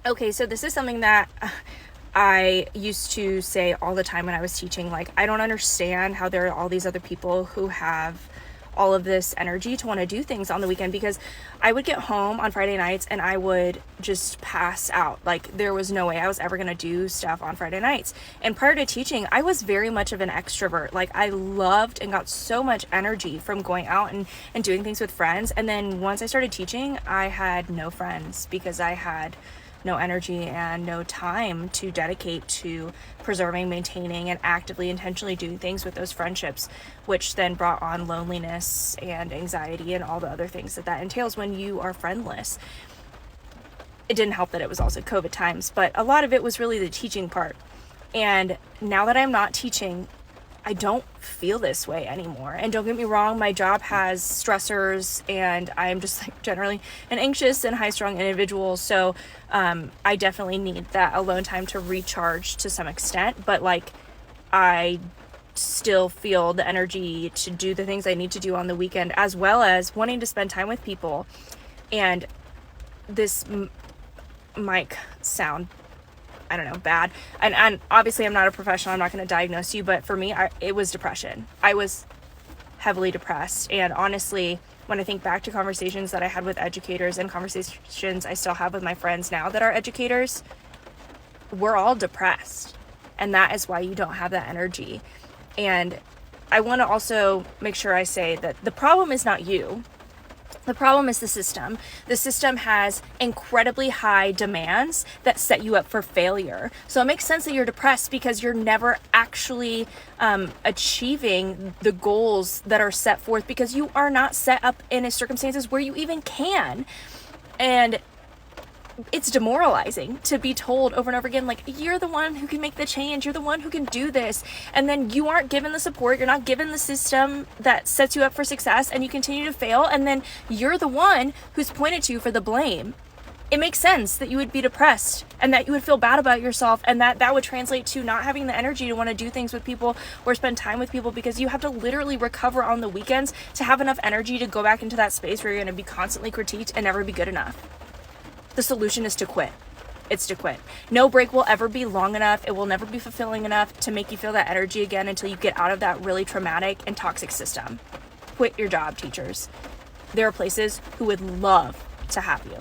Okay, so this is something that I used to say all the time when I was teaching. Like, I don't understand how there are all these other people who have all of this energy to want to do things on the weekend, because I would get home on Friday nights and I would just pass out. Like, there was no way I was ever going to do stuff on Friday nights. And prior to teaching, I was very much of an extrovert. Like, I loved and got so much energy from going out and doing things with friends. And then once I started teaching, I had no friends because I had no energy and no time to dedicate to preserving, maintaining, and actively, intentionally doing things with those friendships, which then brought on loneliness and anxiety and all the other things that entails when you are friendless. It didn't help that it was also COVID times, but a lot of it was really the teaching part. And now that I'm not teaching, I don't feel this way anymore. And don't get me wrong, my job has stressors, and I'm just like generally an anxious and high-strung individual. So I definitely need that alone time to recharge to some extent. But like, I still feel the energy to do the things I need to do on the weekend, as well as wanting to spend time with people. And this mic sound, I don't know, bad. And obviously I'm not a professional. I'm not going to diagnose you, but for me, it was depression. I was heavily depressed. And honestly, when I think back to conversations that I had with educators and conversations I still have with my friends now that are educators, we're all depressed. And that is why you don't have that energy. And I want to also make sure I say that the problem is not you. The problem is the system. The system has incredibly high demands that set you up for failure. So it makes sense that you're depressed because you're never actually achieving the goals that are set forth, because you are not set up in a circumstances where you even can. And it's demoralizing to be told over and over again, like, you're the one who can make the change, you're the one who can do this, and then you aren't given the support, you're not given the system that sets you up for success, and you continue to fail, and then you're the one who's pointed to for the blame. It makes sense that you would be depressed and that you would feel bad about yourself, and that would translate to not having the energy to want to do things with people or spend time with people, because you have to literally recover on the weekends to have enough energy to go back into that space where you're going to be constantly critiqued and never be good enough. The solution is to quit. It's to quit. No break will ever be long enough. It will never be fulfilling enough to make you feel that energy again until you get out of that really traumatic and toxic system. Quit your job, teachers. There are places who would love to have you.